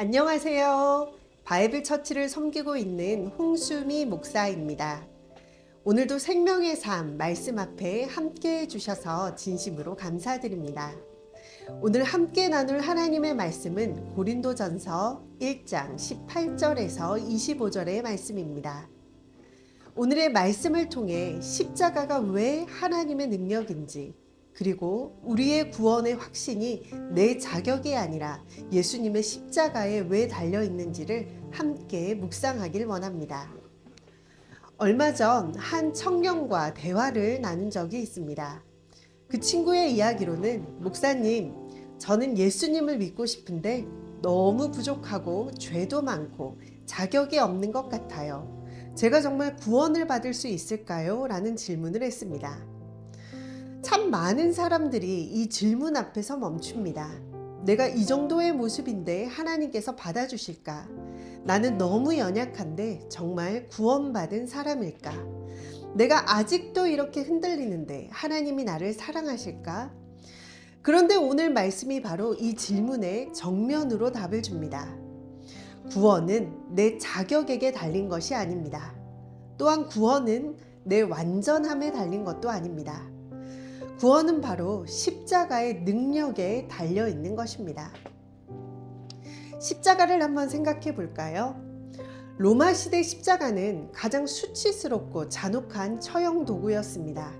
안녕하세요. 바이블 처치를 섬기고 있는 홍수미 목사입니다. 오늘도 생명의 삶 말씀 앞에 함께 해주셔서 진심으로 감사드립니다. 오늘 함께 나눌 하나님의 말씀은 고린도전서 1장 18절에서 25절의 말씀입니다. 오늘의 말씀을 통해 십자가가 왜 하나님의 능력인지, 그리고 우리의 구원의 확신이 내 자격이 아니라 예수님의 십자가에 왜 달려 있는지를 함께 묵상하길 원합니다. 얼마 전 한 청년과 대화를 나눈 적이 있습니다. 그 친구의 이야기로는, 목사님, 저는 예수님을 믿고 싶은데 너무 부족하고 죄도 많고 자격이 없는 것 같아요. 제가 정말 구원을 받을 수 있을까요? 라는 질문을 했습니다. 참 많은 사람들이 이 질문 앞에서 멈춥니다. 내가 이 정도의 모습인데 하나님께서 받아주실까? 나는 너무 연약한데 정말 구원받은 사람일까? 내가 아직도 이렇게 흔들리는데 하나님이 나를 사랑하실까? 그런데 오늘 말씀이 바로 이 질문에 정면으로 답을 줍니다. 구원은 내 자격에게 달린 것이 아닙니다. 또한 구원은 내 완전함에 달린 것도 아닙니다. 구원은 바로 십자가의 능력에 달려 있는 것입니다. 십자가를 한번 생각해 볼까요? 로마 시대 십자가는 가장 수치스럽고 잔혹한 처형 도구였습니다.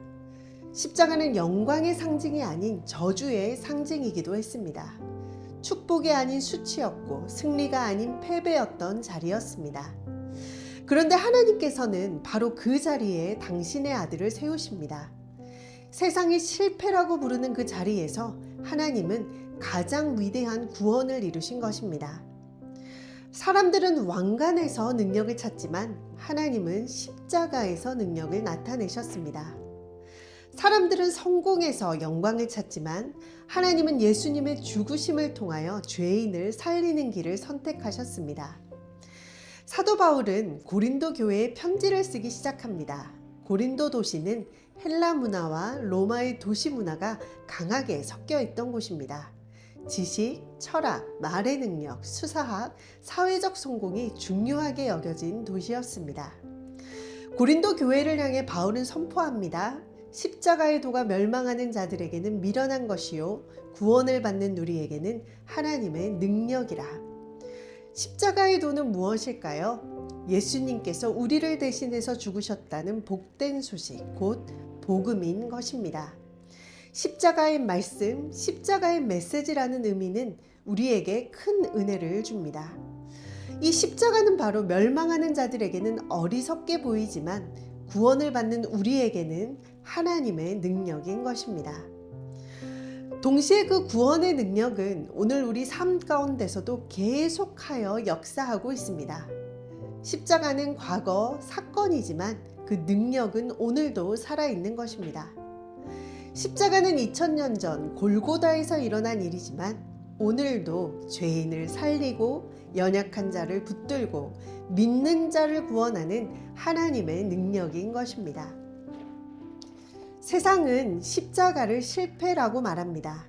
십자가는 영광의 상징이 아닌 저주의 상징이기도 했습니다. 축복이 아닌 수치였고 승리가 아닌 패배였던 자리였습니다. 그런데 하나님께서는 바로 그 자리에 당신의 아들을 세우십니다. 세상이 실패라고 부르는 그 자리에서 하나님은 가장 위대한 구원을 이루신 것입니다. 사람들은 왕관에서 능력을 찾지만 하나님은 십자가에서 능력을 나타내셨습니다. 사람들은 성공에서 영광을 찾지만 하나님은 예수님의 죽으심을 통하여 죄인을 살리는 길을 선택하셨습니다. 사도 바울은 고린도 교회에 편지를 쓰기 시작합니다. 고린도 도시는 헬라 문화와 로마의 도시 문화가 강하게 섞여 있던 곳입니다. 지식, 철학, 말의 능력, 수사학, 사회적 성공이 중요하게 여겨진 도시였습니다. 고린도 교회를 향해 바울은 선포합니다. 십자가의 도가 멸망하는 자들에게는 미련한 것이요 구원을 받는 우리에게는 하나님의 능력이라. 십자가의 도는 무엇일까요? 예수님께서 우리를 대신해서 죽으셨다는 복된 소식, 곧 복음인 것입니다. 십자가의 말씀, 십자가의 메시지라는 의미는 우리에게 큰 은혜를 줍니다. 이 십자가는 바로 멸망하는 자들에게는 어리석게 보이지만 구원을 받는 우리에게는 하나님의 능력인 것입니다. 동시에 그 구원의 능력은 오늘 우리 삶 가운데서도 계속하여 역사하고 있습니다. 십자가는 과거 사건이지만 그 능력은 오늘도 살아있는 것입니다. 십자가는 2000년 전 골고다에서 일어난 일이지만 오늘도 죄인을 살리고 연약한 자를 붙들고 믿는 자를 구원하는 하나님의 능력인 것입니다. 세상은 십자가를 실패라고 말합니다.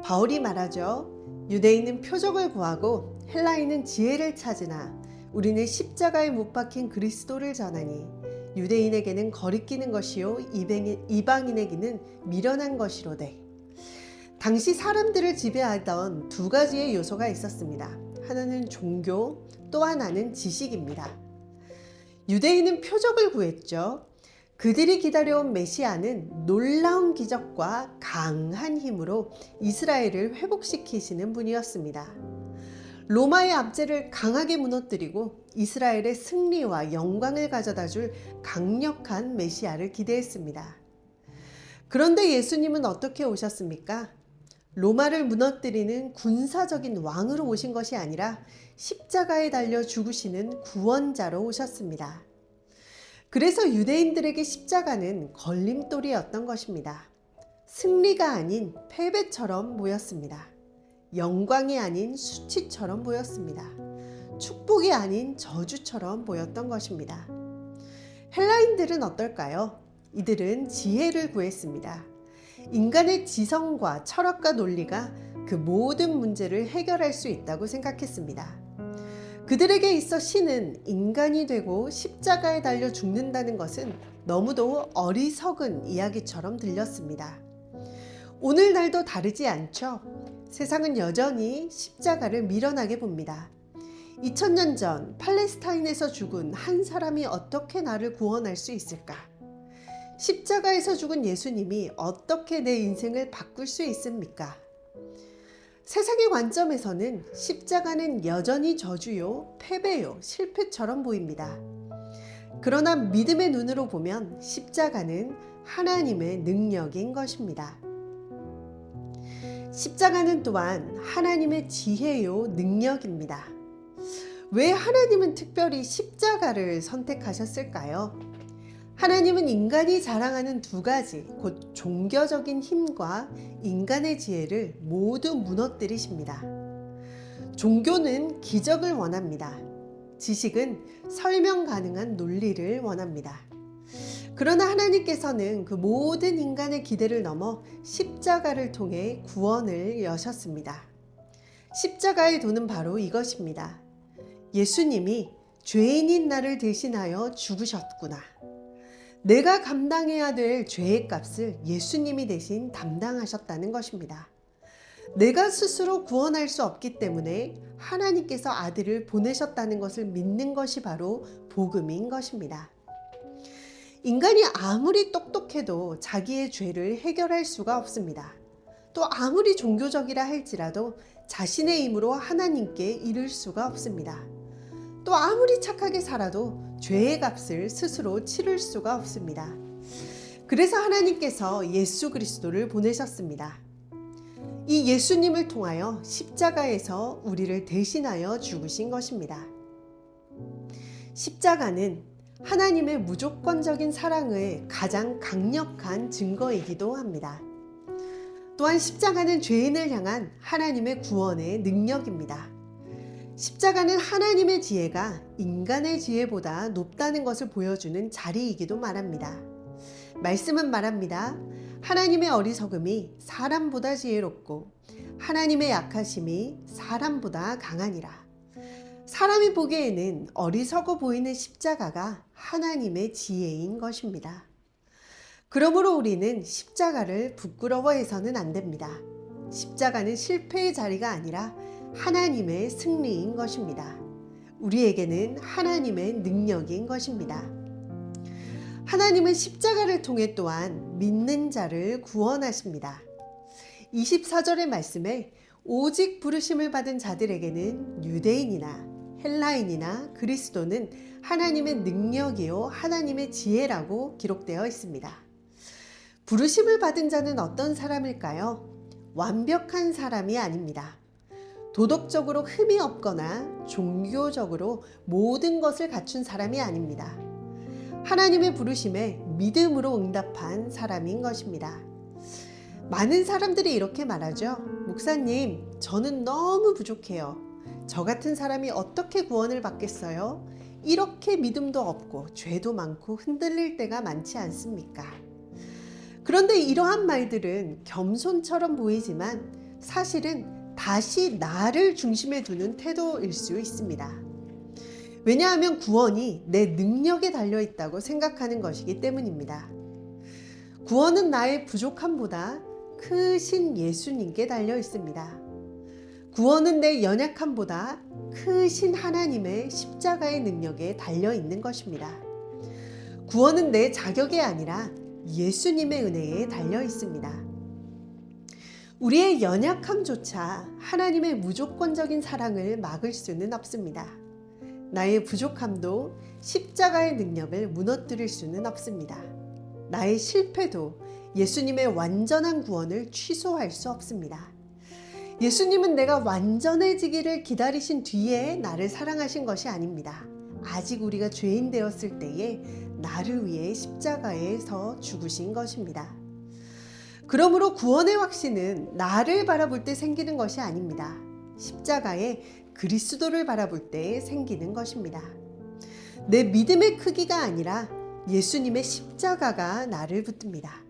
바울이 말하죠. 유대인은 표적을 구하고 헬라인은 지혜를 찾으나 우리는 십자가에 못 박힌 그리스도를 전하니 유대인에게는 거리끼는 것이요 이방인에게는 미련한 것이로되. 당시 사람들을 지배하던 두 가지의 요소가 있었습니다. 하나는 종교, 또 하나는 지식입니다. 유대인은 표적을 구했죠. 그들이 기다려온 메시아는 놀라운 기적과 강한 힘으로 이스라엘을 회복시키시는 분이었습니다. 로마의 압제를 강하게 무너뜨리고 이스라엘의 승리와 영광을 가져다 줄 강력한 메시아를 기대했습니다. 그런데 예수님은 어떻게 오셨습니까? 로마를 무너뜨리는 군사적인 왕으로 오신 것이 아니라 십자가에 달려 죽으시는 구원자로 오셨습니다. 그래서 유대인들에게 십자가는 걸림돌이었던 것입니다. 승리가 아닌 패배처럼 보였습니다. 영광이 아닌 수치처럼 보였습니다. 축복이 아닌 저주처럼 보였던 것입니다. 헬라인들은 어떨까요? 이들은 지혜를 구했습니다. 인간의 지성과 철학과 논리가 그 모든 문제를 해결할 수 있다고 생각했습니다. 그들에게 있어 신은 인간이 되고 십자가에 달려 죽는다는 것은 너무도 어리석은 이야기처럼 들렸습니다. 오늘날도 다르지 않죠? 세상은 여전히 십자가를 미련하게 봅니다. 2000년 전 팔레스타인에서 죽은 한 사람이 어떻게 나를 구원할 수 있을까? 십자가에서 죽은 예수님이 어떻게 내 인생을 바꿀 수 있습니까? 세상의 관점에서는 십자가는 여전히 저주요, 패배요, 실패처럼 보입니다. 그러나 믿음의 눈으로 보면 십자가는 하나님의 능력인 것입니다. 십자가는 또한 하나님의 지혜요, 능력입니다. 왜 하나님은 특별히 십자가를 선택하셨을까요? 하나님은 인간이 자랑하는 두 가지, 곧 종교적인 힘과 인간의 지혜를 모두 무너뜨리십니다. 종교는 기적을 원합니다. 지식은 설명 가능한 논리를 원합니다. 그러나 하나님께서는 그 모든 인간의 기대를 넘어 십자가를 통해 구원을 여셨습니다. 십자가의 도는 바로 이것입니다. 예수님이 죄인인 나를 대신하여 죽으셨구나. 내가 감당해야 될 죄의 값을 예수님이 대신 담당하셨다는 것입니다. 내가 스스로 구원할 수 없기 때문에 하나님께서 아들을 보내셨다는 것을 믿는 것이 바로 복음인 것입니다. 인간이 아무리 똑똑해도 자기의 죄를 해결할 수가 없습니다. 또 아무리 종교적이라 할지라도 자신의 힘으로 하나님께 이를 수가 없습니다. 또 아무리 착하게 살아도 죄의 값을 스스로 치를 수가 없습니다. 그래서 하나님께서 예수 그리스도를 보내셨습니다. 이 예수님을 통하여 십자가에서 우리를 대신하여 죽으신 것입니다. 십자가는 하나님의 무조건적인 사랑의 가장 강력한 증거이기도 합니다. 또한 십자가는 죄인을 향한 하나님의 구원의 능력입니다. 십자가는 하나님의 지혜가 인간의 지혜보다 높다는 것을 보여주는 자리이기도 말합니다. 말씀은 말합니다. 하나님의 어리석음이 사람보다 지혜롭고 하나님의 약하심이 사람보다 강하니라. 사람이 보기에는 어리석어 보이는 십자가가 하나님의 지혜인 것입니다. 그러므로 우리는 십자가를 부끄러워해서는 안 됩니다. 십자가는 실패의 자리가 아니라 하나님의 승리인 것입니다. 우리에게는 하나님의 능력인 것입니다. 하나님은 십자가를 통해 또한 믿는 자를 구원하십니다. 24절의 말씀에 오직 부르심을 받은 자들에게는 유대인이나 헬라인이나 그리스도는 하나님의 능력이요 하나님의 지혜라고 기록되어 있습니다. 부르심을 받은 자는 어떤 사람일까요? 완벽한 사람이 아닙니다. 도덕적으로 흠이 없거나 종교적으로 모든 것을 갖춘 사람이 아닙니다. 하나님의 부르심에 믿음으로 응답한 사람인 것입니다. 많은 사람들이 이렇게 말하죠. 목사님, 저는 너무 부족해요. 저 같은 사람이 어떻게 구원을 받겠어요? 이렇게 믿음도 없고 죄도 많고 흔들릴 때가 많지 않습니까? 그런데 이러한 말들은 겸손처럼 보이지만 사실은 다시 나를 중심에 두는 태도일 수 있습니다. 왜냐하면 구원이 내 능력에 달려 있다고 생각하는 것이기 때문입니다. 구원은 나의 부족함보다 크신 예수님께 달려 있습니다. 구원은 내 연약함보다 크신 하나님의 십자가의 능력에 달려 있는 것입니다. 구원은 내 자격이 아니라 예수님의 은혜에 달려 있습니다. 우리의 연약함조차 하나님의 무조건적인 사랑을 막을 수는 없습니다. 나의 부족함도 십자가의 능력을 무너뜨릴 수는 없습니다. 나의 실패도 예수님의 완전한 구원을 취소할 수 없습니다. 예수님은 내가 완전해지기를 기다리신 뒤에 나를 사랑하신 것이 아닙니다. 아직 우리가 죄인 되었을 때에 나를 위해 십자가에서 죽으신 것입니다. 그러므로 구원의 확신은 나를 바라볼 때 생기는 것이 아닙니다. 십자가에 그리스도를 바라볼 때 생기는 것입니다. 내 믿음의 크기가 아니라 예수님의 십자가가 나를 붙듭니다.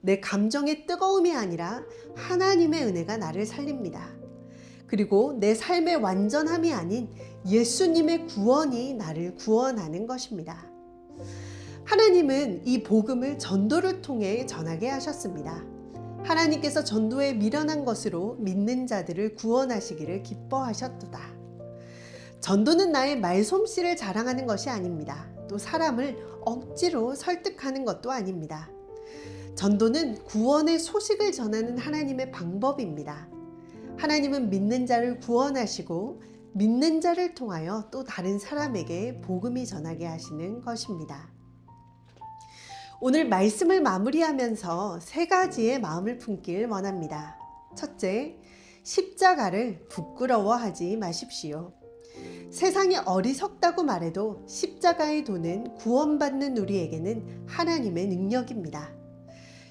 내 감정의 뜨거움이 아니라 하나님의 은혜가 나를 살립니다. 그리고 내 삶의 완전함이 아닌 예수님의 구원이 나를 구원하는 것입니다. 하나님은 이 복음을 전도를 통해 전하게 하셨습니다. 하나님께서 전도에 미련한 것으로 믿는 자들을 구원하시기를 기뻐하셨도다. 전도는 나의 말솜씨를 자랑하는 것이 아닙니다. 또 사람을 억지로 설득하는 것도 아닙니다. 전도는 구원의 소식을 전하는 하나님의 방법입니다. 하나님은 믿는 자를 구원하시고 믿는 자를 통하여 또 다른 사람에게 복음이 전하게 하시는 것입니다. 오늘 말씀을 마무리하면서 세 가지의 마음을 품길 원합니다. 첫째, 십자가를 부끄러워하지 마십시오. 세상이 어리석다고 말해도 십자가의 도는 구원받는 우리에게는 하나님의 능력입니다.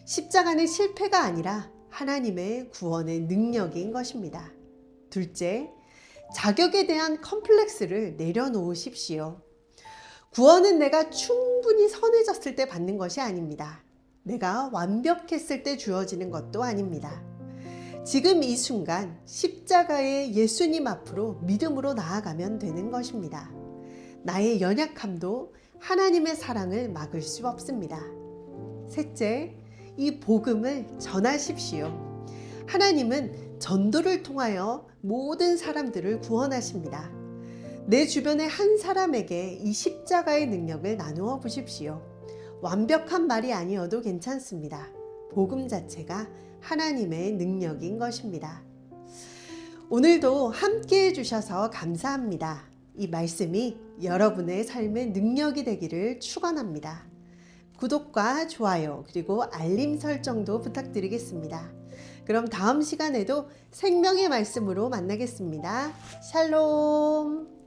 십자가는 실패가 아니라 하나님의 구원의 능력인 것입니다. 둘째, 자격에 대한 컴플렉스를 내려놓으십시오. 구원은 내가 충분히 선해졌을 때 받는 것이 아닙니다. 내가 완벽했을 때 주어지는 것도 아닙니다. 지금 이 순간 십자가의 예수님 앞으로 믿음으로 나아가면 되는 것입니다. 나의 연약함도 하나님의 사랑을 막을 수 없습니다. 셋째, 이 복음을 전하십시오. 하나님은 전도를 통하여 모든 사람들을 구원하십니다. 내 주변의 한 사람에게 이 십자가의 능력을 나누어 보십시오. 완벽한 말이 아니어도 괜찮습니다. 복음 자체가 하나님의 능력인 것입니다. 오늘도 함께 해주셔서 감사합니다. 이 말씀이 여러분의 삶의 능력이 되기를 축원합니다. 구독과 좋아요 그리고 알림 설정도 부탁드리겠습니다. 그럼 다음 시간에도 생명의 말씀으로 만나겠습니다. 샬롬.